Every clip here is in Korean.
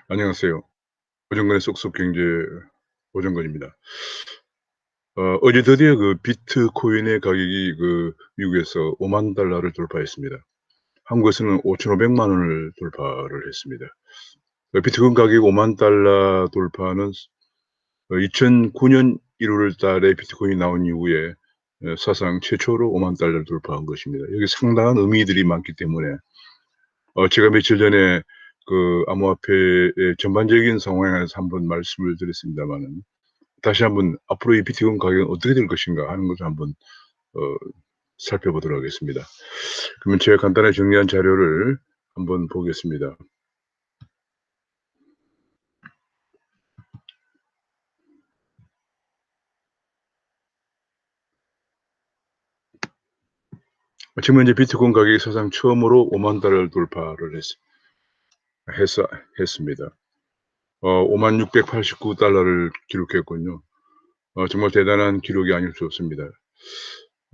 안녕하세요. 오정근의 쏙쏙 경제 오정근입니다. 어제 드디어 그 비트코인의 가격이 미국에서 50,000 달러를 돌파했습니다. 한국에서는 5,500만 원을 돌파를 했습니다. 비트코인 가격 50,000 달러 돌파는 2009년 1월 달에 비트코인이 나온 이후에 사상 최초로 50,000 달러를 돌파한 것입니다. 여기 상당한 의미들이 많기 때문에 제가 며칠 전에 그 암호화폐의 전반적인 상황에 대해서 한번 말씀을 드렸습니다마는 다시 한번 앞으로 이 비트코인 가격은 어떻게 될 것인가 하는 것을 한번 어 살펴보도록 하겠습니다. 그러면 제가 간단하게 정리한 자료를 한번 보겠습니다. 지금 현재 비트코인 가격이 사상 처음으로 50,000 달러를 돌파를 했어 했습니다. 50,689 달러를 기록했군요. 정말 대단한 기록이 아닐 수 없습니다.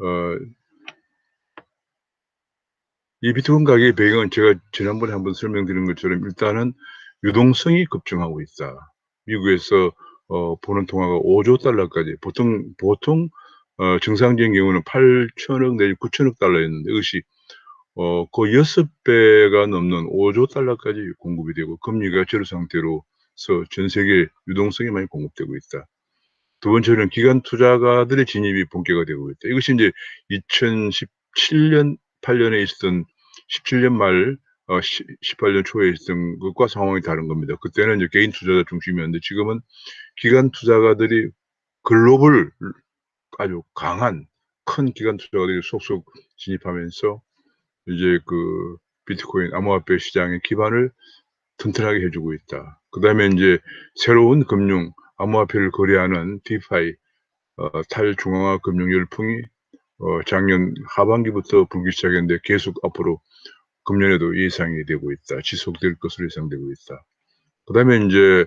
어 이 비트코인 가격의 배경은 제가 지난번에 한번 설명드린 것처럼 일단은 유동성이 급증하고 있다. 미국에서 보는 통화가 5조 달러까지 보통 정상적인 경우는 8천억 내지 9천억 달러였는데 이것이 거의 6 배가 넘는 5조 달러까지 공급이 되고 금리가 제로 상태로서 전 세계에 유동성이 많이 공급되고 있다. 두 번째는 기관 투자가들의 진입이 본격화되고 있다. 이것이 인제 2017년 8 년에 있었던 17년 말 18년 초에 있었던 것과 상황이 다른 겁니다. 그때는 이제 개인 투자자 중심이었는데 지금은 기관 투자가들이 글로벌 아주 강한 큰 기관 투자가들이 속속 진입하면서 이제 그 비트코인 암호화폐 시장의 기반을 튼튼하게 해 주고 있다. 그다음에 인제 새로운 금융 암호화폐를 거래하는 디파이 탈중앙화 금융 열풍이 작년 하반기부터 불기 시작했는데 계속 앞으로 금년에도 예상이 되고 있다. 지속될 것으로 예상되고 있다. 그다음에 인제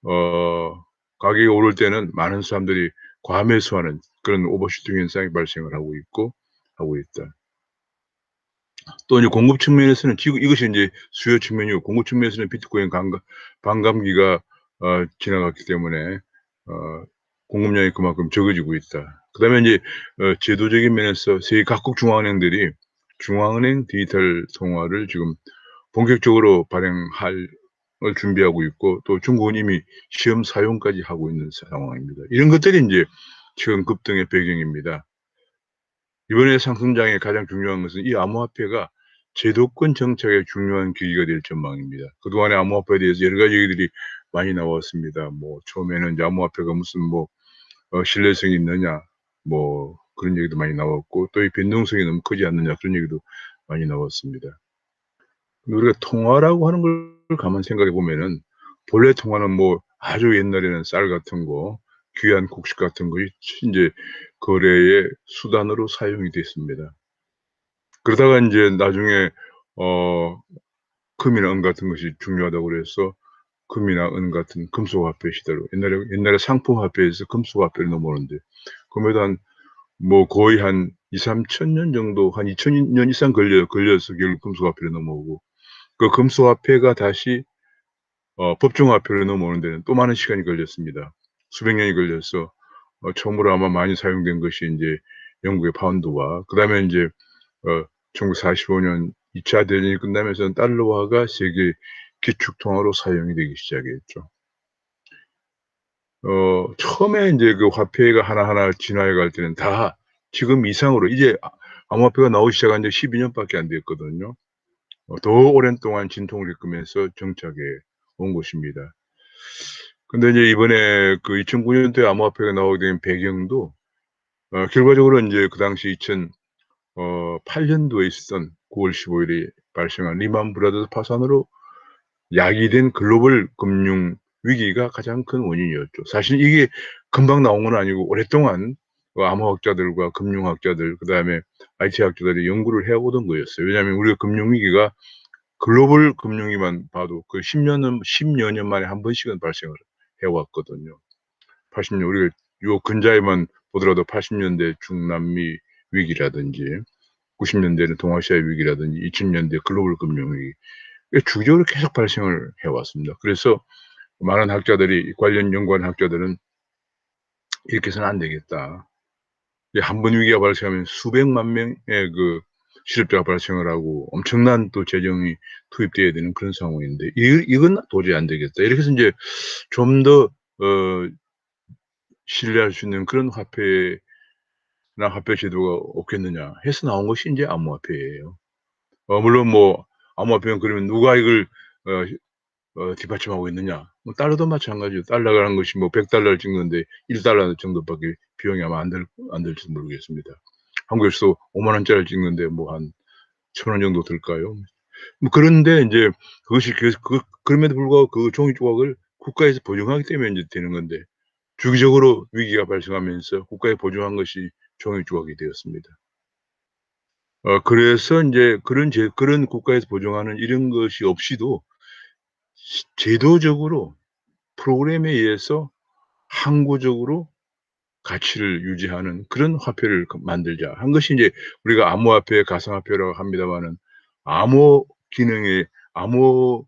어 가격이 오를 때는 많은 사람들이 과매수하는 그런 오버슈팅 현상이 발생을 하고 있다. 또 이제 공급 측면에서는 지금 이것이 인제 수요 측면이고 공급 측면에서는 비트코인 반감기가 지나갔기 때문에 어 공급량이 그만큼 적어지고 있다. 그다음에 인제 제도적인 면에서 세계 각국 중앙은행들이 중앙은행 디지털 통화를 지금 본격적으로 발행할 을 준비하고 있고 또 중국은 이미 시험 사용까지 하고 있는 상황입니다. 이런 것들이 인제 최근 급등의 배경입니다. 이번에 상승장의 가장 중요한 것은 이 암호화폐가 제도권 정착에 중요한 계기가 될 전망입니다. 그동안에 암호화폐에 대해서 여러 가지 얘기들이 많이 나왔습니다. 뭐 처음에는 이제 암호화폐가 무슨 뭐 신뢰성이 있느냐 뭐 그런 얘기도 많이 나왔고 또 이 변동성이 너무 크지 않느냐 그런 얘기도 많이 나왔습니다. 근데 우리가 통화라고 하는 걸 가만 생각해 보면은 본래 통화는 뭐 아주 옛날에는 쌀 같은 거 귀한 곡식 같은 것이 인제 거래의 수단으로 사용이 됐습니다. 그러다가 인제 나중에 어 금이나 은 같은 것이 중요하다고 그래서 금이나 은 같은 금속 화폐 시대로 옛날에 상품 화폐에서 금속 화폐로 넘어오는데 그럼에도 뭐 거의 한 2-3천 년 정도 한 2,000 년 이상 걸려서 결국 금속 화폐로 넘어오고 그 금속 화폐가 다시 법정 화폐로 넘어오는 데는 또 많은 시간이 걸렸습니다. 수백 년이 걸려서 처음으로 아마 많이 사용된 것이 인제 영국의 파운드와 그다음에 인제 어 1945년 2차 대전이 끝나면서는 달러화가 세계 기축 통화로 사용이 되기 시작했죠. 처음에 인제 그 화폐가 하나하나 진화해 갈 때는 다 지금 이상으로 이제 암호화폐가 나오기 시작한 지 12 년밖에 안 됐거든요. 더 오랜 동안 진통을 겪으면서 정착해 온 것입니다. 근데 이제 이번에 그 2009 년도에 암호화폐가 나오게 된 배경도 결과적으로 인제 그 당시 8 년도에 있었던 9월 15 일에 발생한 리만 브라더스 파산으로 야기된 글로벌 금융 위기가 가장 큰 원인이었죠. 사실 이게 금방 나온 건 아니고 오랫동안 암호학자들과 금융학자들 그다음에 IT 학자들이 연구를 해 오던 거였어요. 왜냐하면 우리가 금융 위기가 글로벌 금융위만 봐도 그 10여 년 만에 한 번씩은 발생을 해 왔거든요. 80년 우리가 요 근자에만 보더라도 80 년대 중남미 위기라든지 90 년대는 동아시아 위기라든지 2000 년대 글로벌 금융 위기 주기적으로 계속 발생을 해왔습니다. 그래서 많은 학자들이, 관련 연구하는 학자들은 이렇게 해서는 안 되겠다. 한 번 위기가 발생하면 수백만 명의 그 실업자가 발생을 하고 엄청난 또 재정이 투입돼야 되는 그런 상황인데 이건 도저히 안 되겠다. 이렇게 해서 이제 좀 더 신뢰할 수 있는 그런 화폐나 화폐 제도가 없겠느냐 해서 나온 것이 이제 암호화폐예요. 물론 뭐 암호화폐는 그러면 누가 이걸 뒷받침하고 있느냐? 뭐 달러도 마찬가지죠. 달러라는 것이 뭐 $100를 찍는데 $1 정도밖에 비용이 아마 안 될지도 모르겠습니다. 한국에서도 5만 원짜리를 찍는데 뭐 한 1,000원 정도 들까요? 뭐 그런데 인제 그것이 그럼에도 불구하고 그 종이 조각을 국가에서 보증하기 때문에 인제 되는 건데 주기적으로 위기가 발생하면서 국가에 보증한 것이 종이 조각이 되었습니다. 그래서 인제 그런 국가에서 보증하는 이런 것이 없이도 제도적으로 프로그램에 의해서 항구적으로 가치를 유지하는 그런 화폐를 만들자 한 것이 인제 우리가 암호화폐, 가상화폐라고 합니다마는 암호 기능에 암호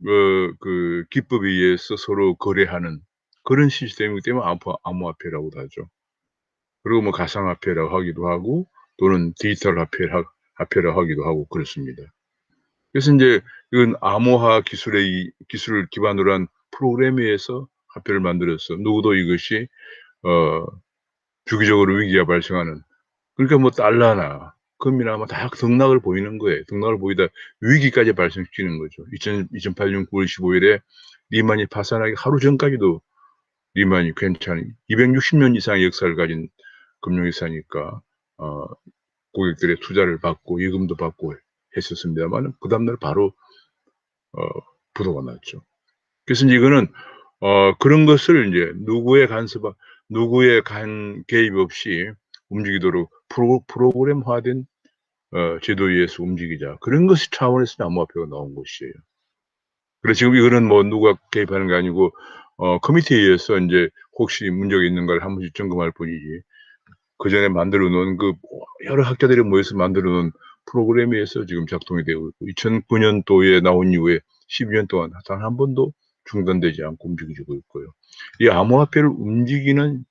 그 기법에 의해서 서로 거래하는 그런 시스템이기 때문에 암호화폐라고도 하죠. 그리고 뭐 가상화폐라고 하기도 하고 또는 디지털 화폐라고 하기도 하고 그렇습니다. 그래서 인제 이건 암호화 기술을 기반으로 한 프로그램에 의해서 화폐를 만들어서 누구도 이것이 어 주기적으로 위기가 발생하는 그러니까 뭐 달러나 금이나 뭐 다 등락을 보이는 거예요. 등락을 보이다 위기까지 발생시키는 거죠. 2008년 9월 15일에 리만이 파산하기 하루 전까지도 리만이 괜찮은 260년 이상의 역사를 가진 금융회사니까 어 고객들의 투자를 받고 예금도 받고 했었습니다마는 그 다음날 바로 어 부도가 났죠. 그래서 인제 이거는 그런 것을 인제 누구의 개입 없이 움직이도록 프로그램화된 제도에 의해서 움직이자. 그런 것이 차원에서 암호화폐가 나온 것이에요. 그래서 지금 이거는 뭐 누가 개입하는 게 아니고 커미티에 의해서 인제 혹시 문제가 있는가를 한 번씩 점검할 뿐이지 그전에 만들어 놓은 여러 학자들이 모여서 만들어 놓은 프로그램에 의해서 지금 작동이 되고 있고 2009 년도에 나온 이후에 12년 동안 단 한 번도 중단되지 않고 움직여지고 있고요. 이 암호화폐를 움직이는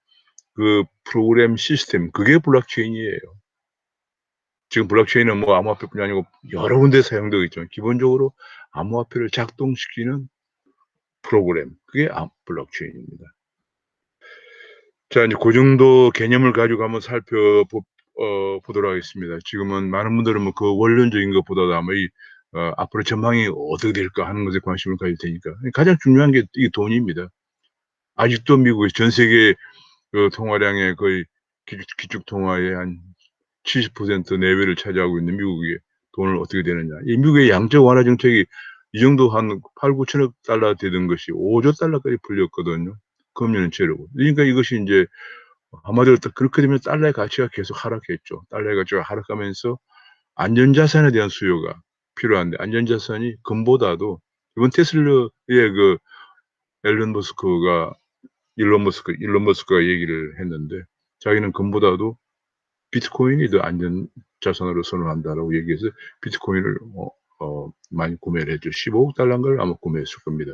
그 프로그램 시스템 그게 블록체인이에요. 지금 블록체인은 뭐 암호화폐뿐이 아니고 여러 군데 사용되고 있지만 기본적으로 암호화폐를 작동시키는 프로그램 그게 블록체인입니다. 자 인제 고 정도 개념을 가지고 한번 보도록 하겠습니다. 지금은 많은 분들은 뭐 그 원론적인 것보다도 아마 앞으로 전망이 어떻게 될까 하는 것에 관심을 가질 테니까 가장 중요한 게 이 돈입니다. 아직도 미국이 전 세계 통화량의 거의 기축 통화의 한 70% 내외를 차지하고 있는 미국이 돈을 어떻게 되느냐. 이 미국의 양적 완화 정책이 이 정도 한 8,000-9,000억 달러 되던 것이 5조 달러까지 풀렸거든요, 금리는 제로고. 그러니까 이것이 인제 한마디로 딱 그렇게 되면 달러의 가치가 계속 하락했죠. 달러의 가치가 하락하면서 안전자산에 대한 수요가 필요한데 안전자산이 금보다도 이번 테슬라의 앨런 머스크가 일론 머스크가 얘기를 했는데 자기는 금보다도 비트코인이 더 안전자산으로 선호한다라고 얘기해서 비트코인을 많이 구매를 했죠. 15억 달러인가를 아마 구매했을 겁니다.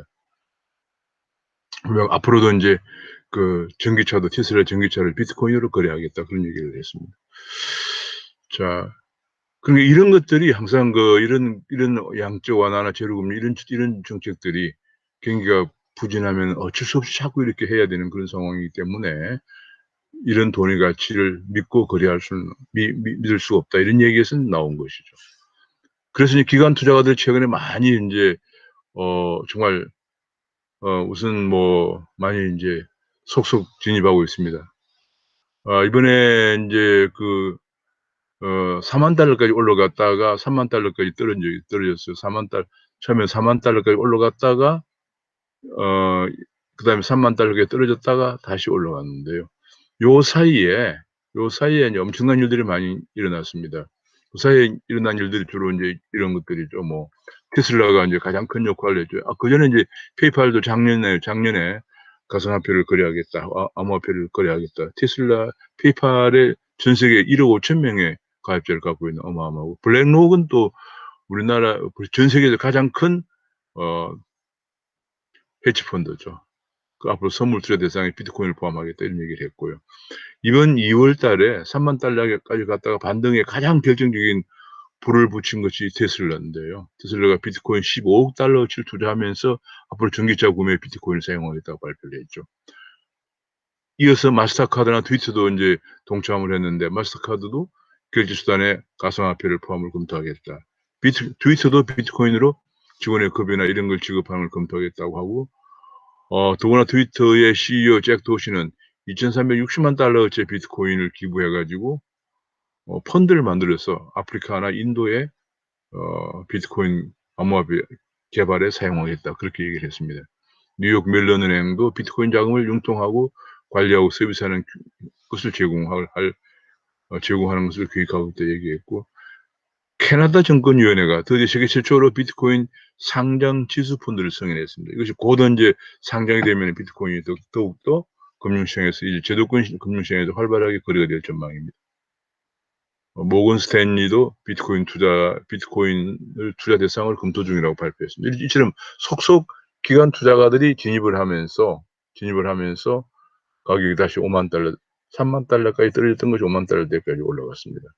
분명 앞으로도 인제 전기차도 테슬라 전기차를 비트코인으로 거래하겠다 그런 얘기를 했습니다. 자 그러니까 이런 것들이 항상 이런 양적 완화나 제로금리 이런 정책들이 경기가 부진하면 어쩔 수 없이 자꾸 이렇게 해야 되는 그런 상황이기 때문에 "이런 돈의 가치를 믿고 거래할 수는 믿을 수가 없다." 이런 얘기에서 나온 것이죠. 그래서 이제 기관 투자가들이 최근에 많이 인제 정말 우선 뭐 많이 인제 속속 진입하고 있습니다. 이번에 인제 4만 달러까지 올라갔다가 3만 달러까지 떨어졌어요. 4만 달 처음에 4만 달러까지 올라갔다가 어 그다음에 3만 달러까지 떨어졌다가 다시 올라갔는데요. 요 사이에 인제 엄청난 일들이 많이 일어났습니다. 그 사이에 일어난 일들이 주로 인제 이런 것들이죠. 뭐 테슬라가 인제 가장 큰 역할을 했죠. 그전에 인제 페이팔도 작년에 가상화폐를 거래하겠다. 암호화폐를 거래하겠다. 테슬라 페이팔에 전 세계 1억 5천 명의 가입자를 갖고 있는 어마어마하고 블랙록은 또 우리나라 전 세계에서 가장 큰 헤지펀드죠. 그 앞으로 선물 투자 대상에 비트코인을 포함하겠다 이런 얘기를 했고요. 이번 2월 달에 3만 달러까지 갔다가 반등에 가장 결정적인 불을 붙인 것이 테슬라인데요. 테슬라가 비트코인 15억 달러어치를 투자하면서 앞으로 전기차 구매에 비트코인을 사용하겠다고 발표를 했죠. 이어서 마스터카드나 트위터도 이제 동참을 했는데 마스터카드도 결제수단에 가상화폐를 포함을 검토하겠다. 트위터도 비트코인으로 직원의 급여나 이런 걸 지급하는 걸 검토하겠다고 하고 더구나 트위터의 CEO 잭 도시는 2,360만 달러어치의 비트코인을 기부해가지고 펀드를 만들어서 아프리카나 인도에 비트코인 암호화폐 개발에 사용하겠다 그렇게 얘기를 했습니다. 뉴욕 멜론 은행도 비트코인 자금을 융통하고 관리하고 서비스하는 것을 제공하는 것을 계획하고 있다 얘기했고 캐나다 정권위원회가 드디어 세계 최초로 비트코인 상장 지수 펀드를 승인했습니다. 이것이 곧 이제 상장이 되면 비트코인이 더욱더 금융시장에서 이제 제도권 금융시장에서 활발하게 거래가 될 전망입니다. 모건 스탠리도 비트코인을 투자 대상으로 검토 중이라고 발표했습니다. 이처럼 속속 기관 투자가들이 진입을 하면서 가격이 다시 5만 달러, 3만 달러까지 떨어졌던 것이 5만 달러대까지 올라갔습니다.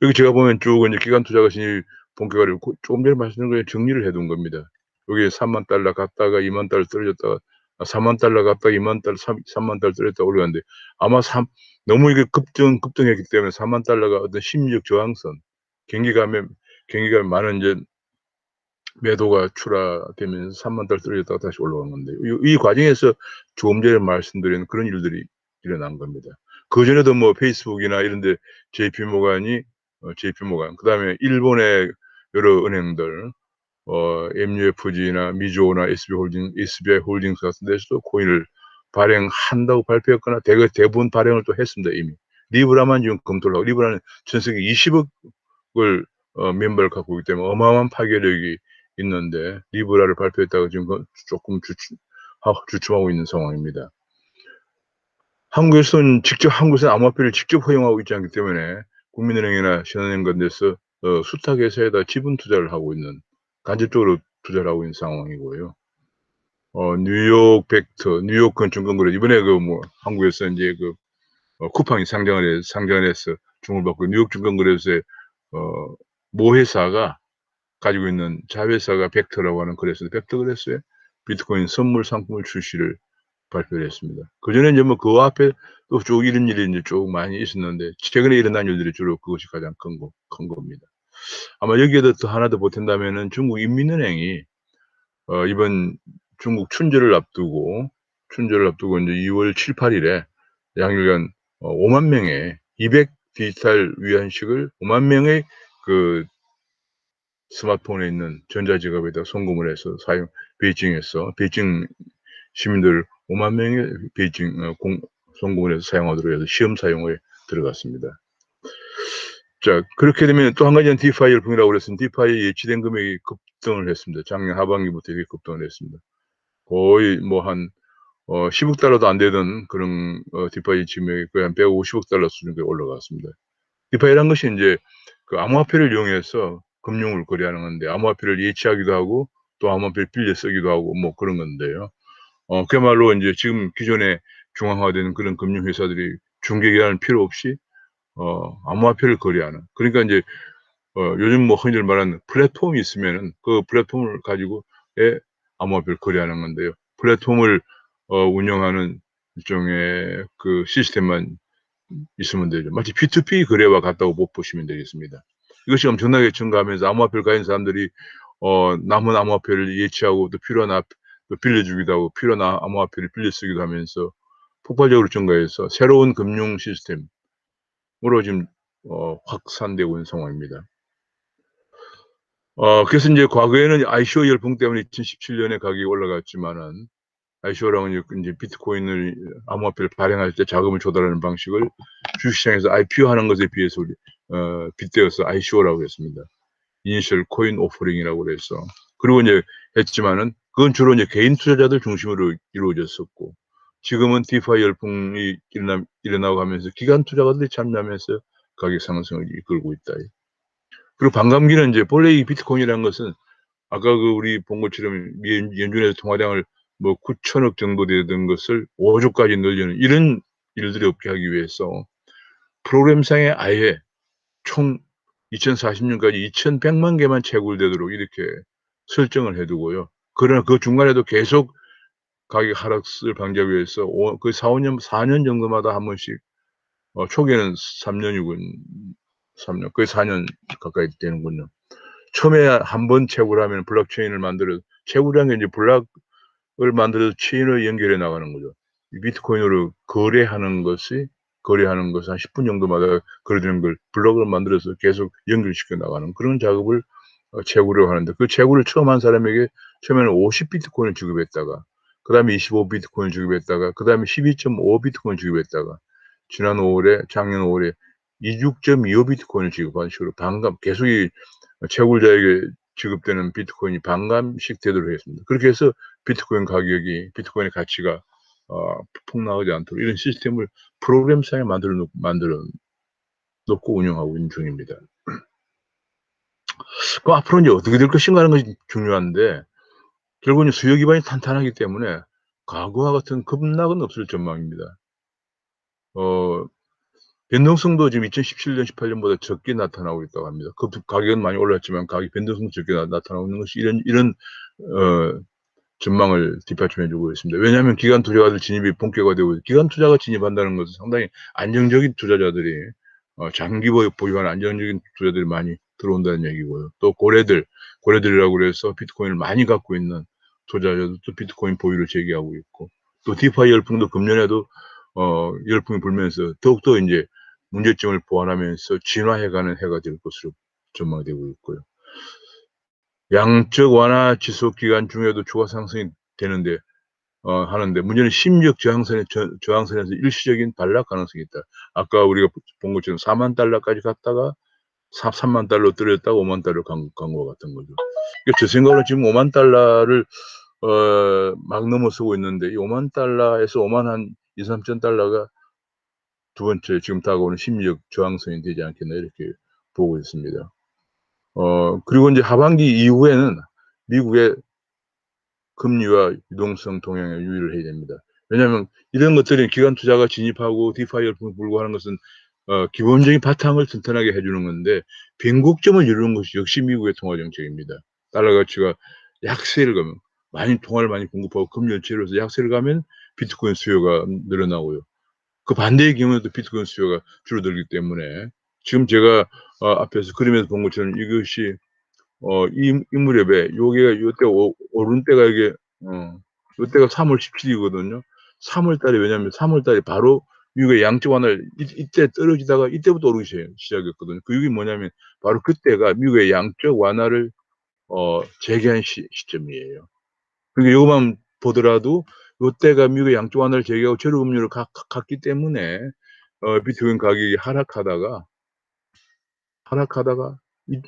여기 제가 보면 쭉 이제 기관 투자가 진입 본격화를 조금 전에 말씀드린 거에 정리를 해둔 겁니다. 여기 3만 달러 갔다가 2만 달러 떨어졌다가 4만 달러 갔다가 2만 달러, 3만 달러 떨어졌다가 올라갔는데 아마 너무 이게 급등했기 때문에 4만 달러가 어떤 심리적 저항선, 경기감에 많은 이제 매도가 출하되면서 3만 달러 떨어졌다가 다시 올라간 건데 이 과정에서 조금 전에 말씀드린 그런 일들이 일어난 겁니다. 그전에도 뭐 페이스북이나 이런 데 JP모간, 그다음에 일본의 여러 은행들, MUFG나 미주호나 SBI 홀딩스 같은 데서도 코인을 발행한다고 발표했거나 대부분 발행을 또 했습니다, 이미. 리브라만 지금 검토를 하고, 리브라는 전 세계 20억을 멤버를 갖고 있기 때문에 어마어마한 파괴력이 있는데, 리브라를 발표했다고 지금 조금 주춤하고 있는 상황입니다. 한국에서는 암호화폐를 직접 허용하고 있지 않기 때문에 국민은행이나 신한은행 같은 데서 수탁회사에다 지분 투자를 하고 있는, 간접적으로 투자를 하고 있는 상황이고요. 뉴욕 증권거래 이번에 한국에서 이제 쿠팡이 상장을 해서 주목을 받고 뉴욕 증권거래소의 모 회사가 가지고 있는 자회사가 벡터라고 하는 거래소, 벡터 거래소에 비트코인 선물 상품을 출시를 발표를 했습니다. 그전에 이제 그 앞에 또 쭉 이런 일이 이제 쭉 많이 있었는데 최근에 일어난 일들이 주로 그것이 가장 큰 겁니다. 아마 여기에다 또 하나 더 보탠다면은 중국 인민은행이 이번 중국 춘절을 앞두고 이제 2월 7, 8일에 양일간 5만 명의 200 디지털 위안식을 5만 명의 그 스마트폰에 있는 전자지갑에다 송금을 해서 베이징 시민들 5만 명의 송금을 해서 사용하도록 해서 시험 사용에 들어갔습니다. 자, 그렇게 되면 또 한 가지는 디파이 열풍이라고 그랬습니다. 디파이 예치된 금액이 급등을 했습니다. 작년 하반기부터 이게 급등을 했습니다. 거의 한 10억 달러도 안 되던 그런 디파이 금액이 거의 한 150억 달러 수준까지 올라갔습니다. 디파이라는 것이 이제 그 암호화폐를 이용해서 금융을 거래하는 건데, 암호화폐를 예치하기도 하고 또 암호화폐를 빌려 쓰기도 하고 그런 건데요. 그야말로 이제 지금 기존에 중앙화된 그런 금융회사들이 중개기관을 필요 없이 암호화폐를 거래하는, 그러니까 이제 요즘 흔히들 말하는 플랫폼이 있으면은 그 플랫폼을 가지고 암호화폐를 거래하는 건데요. 플랫폼을 운영하는 일종의 그 시스템만 있으면 되죠. 마치 P2P 거래와 같다고 보시면 되겠습니다. 이것이 엄청나게 증가하면서 암호화폐를 가진 사람들이 남은 암호화폐를 예치하고 또 빌려주기도 하고 필요한 암호화폐를 빌려 쓰기도 하면서 폭발적으로 증가해서 새로운 금융 시스템으로 지금 확산되고 있는 상황입니다. 그래서 이제 과거에는 ICO 열풍 때문에 2017년에 가격이 올라갔지만은, ICO라는 이제 비트코인을 암호화폐를 발행할 때 자금을 조달하는 방식을 주식시장에서 IPO하는 것에 비해서 빗대어서 ICO라고 했습니다. 이니셜 코인 오퍼링이라고 그래서, 그리고 이제 했지만은 그건 주로 이제 개인 투자자들 중심으로 이루어졌었고, 지금은 디파이 열풍이 일어나고 하면서 기관 투자가들이 참여하면서 가격 상승을 이끌고 있다. 그리고 반감기는 이제 본래 이 비트코인이라는 것은 아까 우리 본 것처럼 연준에서 통화량을 뭐 9천억 정도 되던 것을 5조까지 늘리는 이런 일들이 없게 하기 위해서 프로그램상에 아예 총 2040년까지 2,100만 개만 채굴되도록 이렇게 설정을 해두고요. 그러나 그 중간에도 계속 가격 하락을 방지하기 위해서 4년 정도마다 한 번씩, 초기에는 3년이군, 3년, 거의 4년 가까이 되는군요. 처음에 한 번 채굴 하면 블록체인을 채굴이라는 게 이제 블록을 만들어서 체인을 연결해 나가는 거죠. 이 비트코인으로 거래하는 것이 한 10분 정도마다 거래되는 걸 블록을 만들어서 계속 연결시켜 나가는 그런 작업을 채굴을 하는데, 그 채굴을 처음 한 사람에게 처음에는 50 비트코인을 지급했다가, 그다음에 25 비트코인을 지급했다가, 그다음에 12.5 비트코인을 지급했다가, 작년 5월에 26.25 비트코인을 지급하는 식으로 계속 이 채굴자에게 지급되는 비트코인이 반감씩 되도록 하겠습니다. 그렇게 해서 비트코인의 가치가 폭락하지 않도록 이런 시스템을 프로그램상에 만들어 놓고 운영하고 있는 중입니다. 그럼 앞으로 이제 어떻게 될 것인가 하는 것이 중요한데, 결국은 수요 기반이 탄탄하기 때문에 과거와 같은 급락은 없을 전망입니다. 변동성도 지금 2017년, 18년보다 적게 나타나고 있다고 합니다. 가격은 많이 올랐지만 변동성도 적게 나타나고 있는 것이 이런 전망을 뒷받침해주고 있습니다. 왜냐하면 기관 투자자들 진입이 본격화되고 기관 투자가 진입한다는 것은 상당히 안정적인 투자자들이 장기 보유하는 안정적인 투자들이 많이 들어온다는 얘기고요. 또 고래들이라고 그래서 비트코인을 많이 갖고 있는 투자자들도 비트코인 보유를 재개하고 있고, 또 디파이 열풍도 금년에도 열풍이 불면서 더욱더 이제 문제점을 보완하면서 진화해가는 해가 될 것으로 전망되고 있고요. 양적 완화 지속 기간 중에도 추가 상승이 되는데 하는데 문제는 심리적 저항선에서 일시적인 반락 가능성이 있다. 아까 우리가 본 것처럼 4만 달러까지 갔다가 3만 달러 떨어졌다가 5만 달러 간 것 같은 거죠. 그러니까 제 생각으로 지금 5만 달러를 막 넘어서고 있는데, 이 5만 달러에서 5만 한 2, 3천 달러가 두 번째 지금 다가오는 심리적 저항선이 되지 않겠나 이렇게 보고 있습니다. 그리고 이제 하반기 이후에는 미국의 금리와 유동성 동향에 유의를 해야 됩니다. 왜냐하면 이런 것들이 기관 투자가 진입하고 디파이 열풍이 불고 하는 것은 기본적인 바탕을 튼튼하게 해주는 건데, 변곡점을 이루는 것이 역시 미국의 통화 정책입니다. 달러 가치가 약세를 가면, 통화를 많이 공급하고 금리 연체로서 약세를 가면 비트코인 수요가 늘어나고요. 그 반대의 경우에도 비트코인 수요가 줄어들기 때문에 지금 제가 앞에서 그림에서 본 것처럼 이것이 이 무렵에 요때 오른 때가 요때가 3월 17일이거든요. 3월 달에, 왜냐면 3월 달에 바로 미국의 양적 완화를 이때 떨어지다가 이때부터 오르기 시작했거든요. 그 이유가 뭐냐면 바로 그때가 미국의 양적 완화를 재개한 시점이에요. 그러니까 요것만 보더라도 요때가 미국의 양적 완화를 재개하고 제로 금리를 갔기 때문에 비트코인 가격이 하락하다가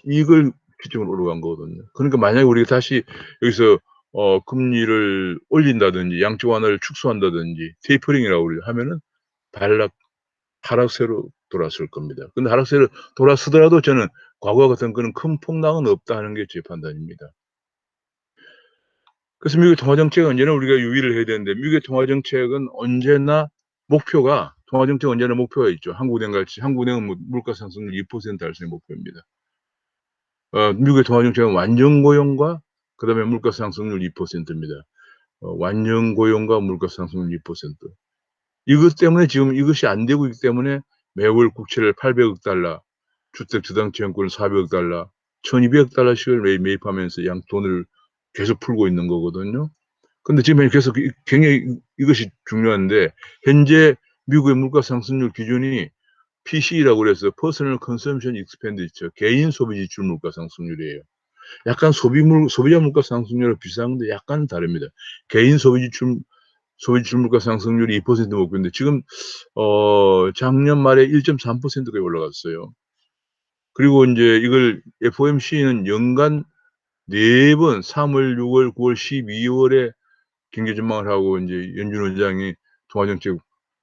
이걸 기점으로 올라간 거거든요. 그러니까 만약에 우리가 다시 여기서 금리를 올린다든지 양적 완화를 축소한다든지 테이퍼링이라고 하면은 하락세로 돌아설 겁니다. 근데 하락세로 돌아서더라도 저는 과거와 같은 그런 큰 폭락은 없다 하는 게 제 판단입니다. 그래서 미국의 통화 정책은 언제나 우리가 유의를 해야 되는데, 미국의 통화 정책은 언제나 목표가 있죠. 한국은행은 물가 상승률 2% 달성의 목표입니다. 미국의 통화 정책은 완전 고용과 그다음에 물가 상승률 2%입니다. 완전 고용과 물가 상승률 2%. 이것 때문에 지금 이것이 안 되고 있기 때문에 매월 국채를 800억 달러, 주택 저당채권을 400억 달러, 1,200억 달러씩을 매입하면서 돈을 계속 풀고 있는 거거든요. 근데 지금 계속 굉장히 이것이 중요한데, 현재 미국의 물가 상승률 기준이 PCE라고 그래서 Personal Consumption Expenditure, 개인 소비 지출 물가 상승률이에요. 약간 소비자 물가 상승률과 비슷한 건데 약간 다릅니다. 개인 소비 지출 물가 상승률이 2% 목표인데 지금 작년 말에 1.3%까지 올라갔어요. 그리고 이제 이걸 FOMC는 연간 4번 3월, 6월, 9월, 12월에 경제 전망을 하고 이제 연준 원장이 통화정책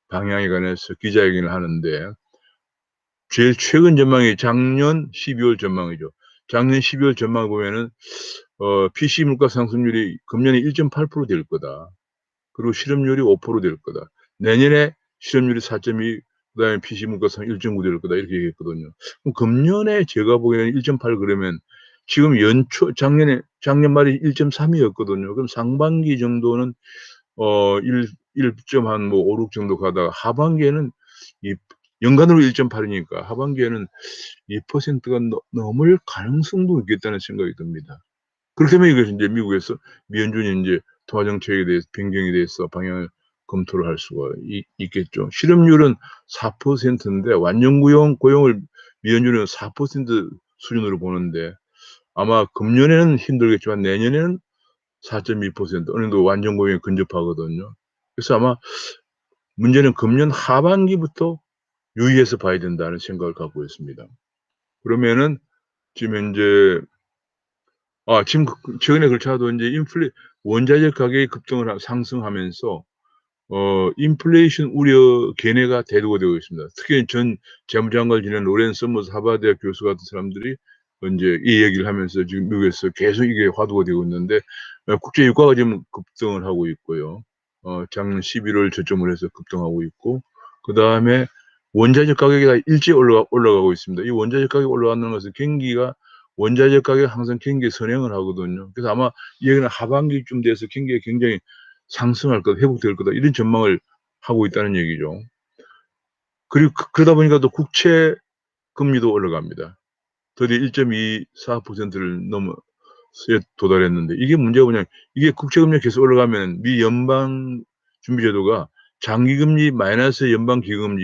방향에 관해서 기자회견을 하는데, 제일 최근 전망이 작년 12월 전망이죠. 작년 12월 전망을 보면은 PC 물가 상승률이 금년에 1.8%될 거다. 그리고 실업률이 5%될 거다. 내년에 실업률이 4.2, 그다음에 PC 물가상 1.9 될 거다. 이렇게 얘기했거든요. 그럼 금년에 제가 보기에는 1.8 그러면 지금 작년 말에 1.3이었거든요. 그럼 상반기 정도는 1점 한 뭐 5, 6 정도 가다가 하반기에는 연간으로 1.8이니까 하반기에는 2%가 넘을 가능성도 있겠다는 생각이 듭니다. 그렇기 때문에 이것이 이제 미국에서 미연준이 이제 통화 정책에 대해서 변경에 대해서 방향을 검토를 할 수가 있겠죠. 실업률은 4%인데 완전 고용을 미연준은 4% 수준으로 보는데 아마 금년에는 힘들겠지만 내년에는 4.2% 어느 정도 완전 고용에 근접하거든요. 그래서 아마 문제는 금년 하반기부터 유의해서 봐야 된다는 생각을 갖고 있습니다. 그러면은 지금 현재 지금 최근에 그렇지 않아도 이제 원자재 가격이 급등을 상승하면서 인플레이션 우려 견해가 대두가 되고 있습니다. 특히 전 재무장관을 지낸 로렌스 서머스 하버드대학 교수 같은 사람들이 이제 이 얘기를 하면서 지금 미국에서 계속 이게 화두가 되고 있는데 국제 유가가 지금 급등을 하고 있고요. 작년 11월 저점을 해서 급등하고 있고 그다음에 원자재 가격이 다 일제히 올라가고 있습니다. 이 원자재 가격이 올라가는 것은 원자재 가격이 항상 경기에 선행을 하거든요. 그래서 아마 이 얘기는 하반기쯤 돼서 경기가 굉장히 상승할 거다, 회복될 거다 이런 전망을 하고 있다는 얘기죠. 그리고 그러다 보니까 또 국채 금리도 올라갑니다. 드디어 1.24%를 넘어에 도달했는데 이게 문제가 뭐냐면 이게 국채 금리가 계속 올라가면 미 연방 준비제도가 장기 금리 마이너스 연방 기금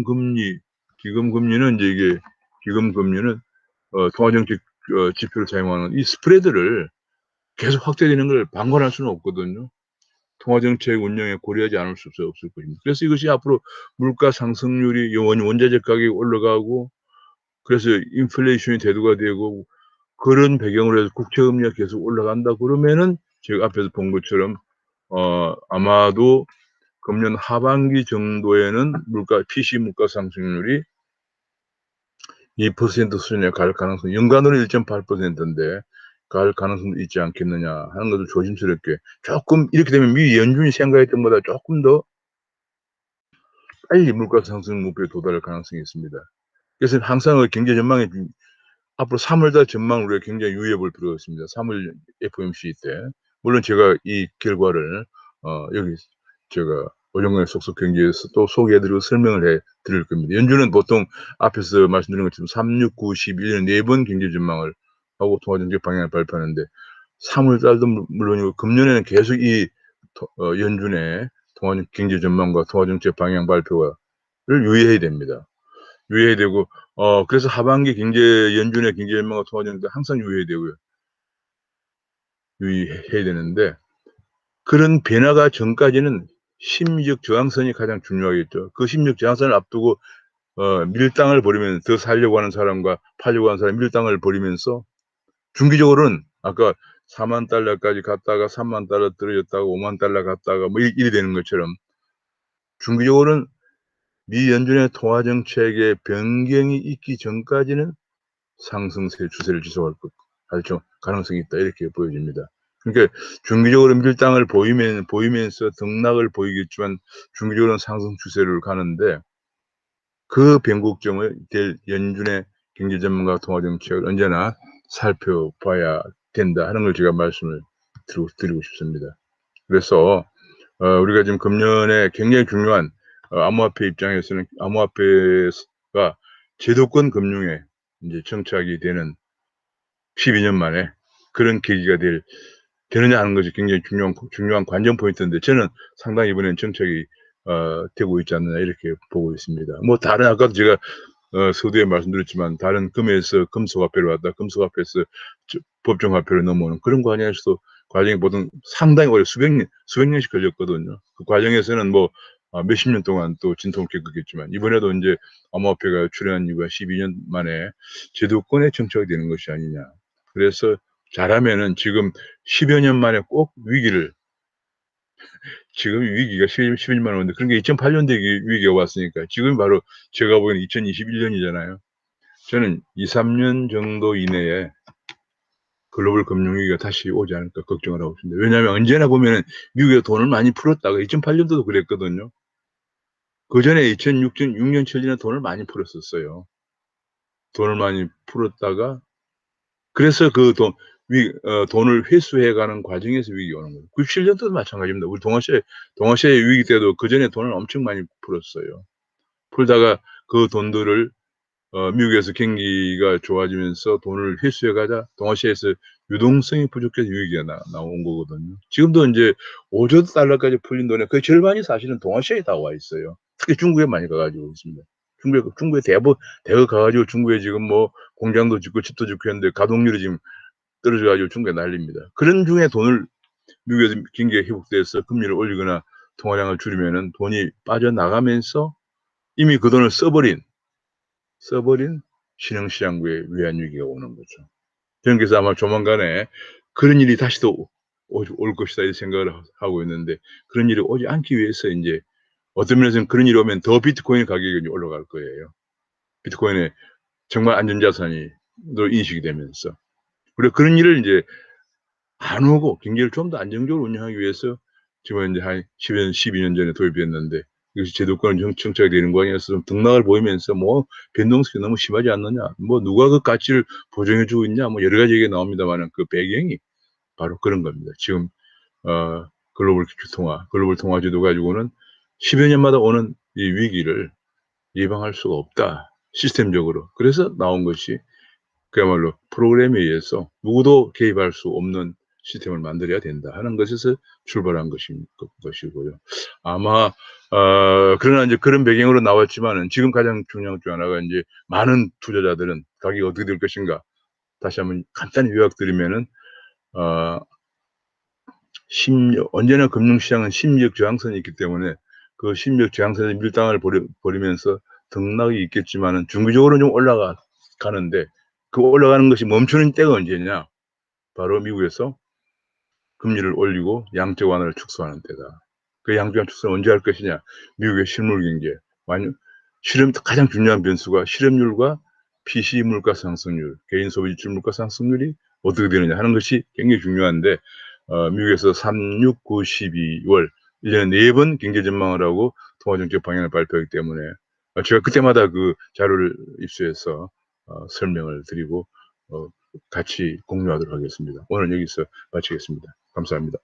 금리는 이제 이게 기금 금리는 통화정책 지표를 사용하는 이 스프레드를 계속 확대되는 걸 방관할 수는 없거든요. 통화정책 운영에 고려하지 않을 수 없을 것입니다. 그래서 이것이 앞으로 물가 상승률이 원자재 가격이 올라가고 그래서 인플레이션이 대두가 되고 그런 배경으로 해서 국채 금리가 계속 올라간다 그러면은 제가 앞에서 본 것처럼 아마도 금년 하반기 정도에는 PC 물가 상승률이 2% 수준에 갈 가능성, 연간으로 1.8%인데 갈 가능성도 있지 않겠느냐 하는 것을 조심스럽게 조금 이렇게 되면 미 연준이 생각했던 것보다 조금 더 빨리 물가 상승 목표에 도달할 가능성이 있습니다. 그래서 항상 경제 전망에 앞으로 3월달 전망 우리가 굉장히 유의해 볼 필요가 있습니다. 3월 FOMC 때 물론 제가 이 결과를 여기 제가 오정근의 속속 경제에서 또 소개해드리고 설명을 해드릴 겁니다. 연준은 보통 앞에서 말씀드린 것처럼 3, 6, 9, 11년 4번 경제 전망을 하고 통화정책 방향을 발표하는데 3월달도 물론이고 금년에는 계속 이 연준의 경제 전망과 통화정책 방향 발표를 유의해야 됩니다. 유의해야 되고 그래서 하반기 연준의 경제 전망과 통화정책 항상 유의해야 되고요. 유의해야 되는데 그런 변화가 전까지는 심리적 저항선이 가장 중요하겠죠. 그 심리적 저항선을 앞두고 밀당을 벌이면 더 살려고 하는 사람과 팔려고 하는 사람 밀당을 벌이면서 중기적으로는 아까 4만 달러까지 갔다가 3만 달러 떨어졌다가 5만 달러 갔다가 뭐 이래 되는 것처럼 중기적으로는 미 연준의 통화 정책의 변경이 있기 전까지는 상승세 추세를 지속할 가능성이 있다 이렇게 보여집니다. 그러니까 중기적으로 밀당을 보이면서 등락을 보이겠지만 중기적으로는 상승 추세를 가는데 그 변곡점을 연준의 경제 전문가 통화 정책을 언제나 살펴봐야 된다 하는 걸 제가 말씀을 드리고 싶습니다. 그래서 우리가 지금 금년에 굉장히 중요한 암호화폐 입장에서는 암호화폐가 제도권 금융에 이제 정착이 되는 12년 만에 그런 계기가 되느냐 하는 것이 굉장히 중요한 관전 포인트인데 저는 상당히 이번엔 정착이 되고 있지 않느냐 이렇게 보고 있습니다. 뭐 다른 아까도 제가 서두에 말씀드렸지만 다른 금에서 금속화폐로 왔다 금속화폐에서 법정화폐로 넘어오는 그런 과정이 보통 상당히 오래 수백 년씩 걸렸거든요. 그 과정에서는 뭐 몇십 년 동안 또 진통을 겪었겠지만 이번에도 이제 암호화폐가 출현한 이유가 12년 만에 제도권에 정착이 되는 것이 아니냐. 그래서 잘하면은 지금 10여 년 만에 꼭 지금 위기가 10여 년 만에 오는데 그런 게 2008년도에 위기가 왔으니까 지금 바로 제가 보기에는 2021년이잖아요. 저는 2-3년 정도 이내에 글로벌 금융위기가 다시 오지 않을까 걱정을 하고 있습니다. 왜냐하면 언제나 보면은 미국에 돈을 많이 풀었다가 2008년도도 그랬거든요. 그전에 2006년 7년에 돈을 많이 풀었었어요. 돈을 많이 풀었다가 그래서 그 돈을 회수해가는 과정에서 위기가 오는 거예요. 97년도도 마찬가지입니다. 우리 동아시아의 위기 때도 그전에 돈을 엄청 많이 풀었어요. 풀다가 그 돈들을 미국에서 경기가 좋아지면서 돈을 회수해가자 동아시아에서 유동성이 부족해서 위기가 나온 거거든요. 지금도 이제 5조 달러까지 풀린 돈의 거의 절반이 사실은 동아시아에 다 와 있어요. 특히 중국에 많이 가가지고 있습니다. 중국에 대거 가가지고 중국에 지금 뭐 공장도 짓고 집도 짓고 했는데 가동률이 지금 떨어져가지고 중국에 난립니다. 그런 중에 돈을 미국에서 경기가 회복돼서 금리를 올리거나 통화량을 줄이면은 돈이 빠져나가면서 이미 그 돈을 써버린 신흥시장부의 외환위기가 오는 거죠. 저는 그래서 아마 조만간에 그런 일이 다시 또 올 것이다 이 생각을 하고 있는데 그런 일이 오지 않기 위해서 이제 어떤 면에서는 그런 일이 오면 더 비트코인 가격이 올라갈 거예요. 비트코인의 정말 안전자산이 인식이 되면서. 그리고 그런 일을 이제 안 오고 경기를 좀 더 안정적으로 운영하기 위해서 지금 이제 한 10년, 12년 전에 도입했는데 이것이 제도권 정착이 되는 거 아니어서 좀 등락을 보이면서 뭐 변동성이 너무 심하지 않느냐, 뭐 누가 그 가치를 보장해주고 있냐, 뭐 여러 가지 얘기가 나옵니다만 그 배경이 바로 그런 겁니다. 지금 글로벌 통화제도 가지고는 10여 년마다 오는 이 위기를 예방할 수가 없다. 시스템적으로. 그래서 나온 것이 그야말로 프로그램에 의해서 누구도 개입할 수 없는 시스템을 만들어야 된다 하는 것에서 출발한 것이고요. 아마 그러나 이제 그런 배경으로 나왔지만은 지금 가장 중요한 중 하나가 이제 많은 투자자들은 가격이 어떻게 될 것인가 다시 한번 간단히 요약드리면은 언제나 금융시장은 심리적 저항선이 있기 때문에 그 심리적 저항선에 밀당을 벌이면서 등락이 있겠지만은 중기적으로 좀 올라가는데 그 올라가는 것이 멈추는 때가 언제냐? 바로 미국에서 금리를 올리고 양적 완화를 축소하는 때다. 그 양적 완화 축소는 언제 할 것이냐? 미국의 실물 경제, 가장 중요한 변수가 실업률과 PC 물가 상승률, 개인 소비 지출 물가 상승률이 어떻게 되느냐 하는 것이 굉장히 중요한데 미국에서 3, 6, 9, 12월 1년에 4번 경제 전망을 하고 통화정책 방향을 발표하기 때문에 제가 그때마다 그 자료를 입수해서 설명을 드리고 같이 공유하도록 하겠습니다. 오늘 여기서 마치겠습니다. 감사합니다.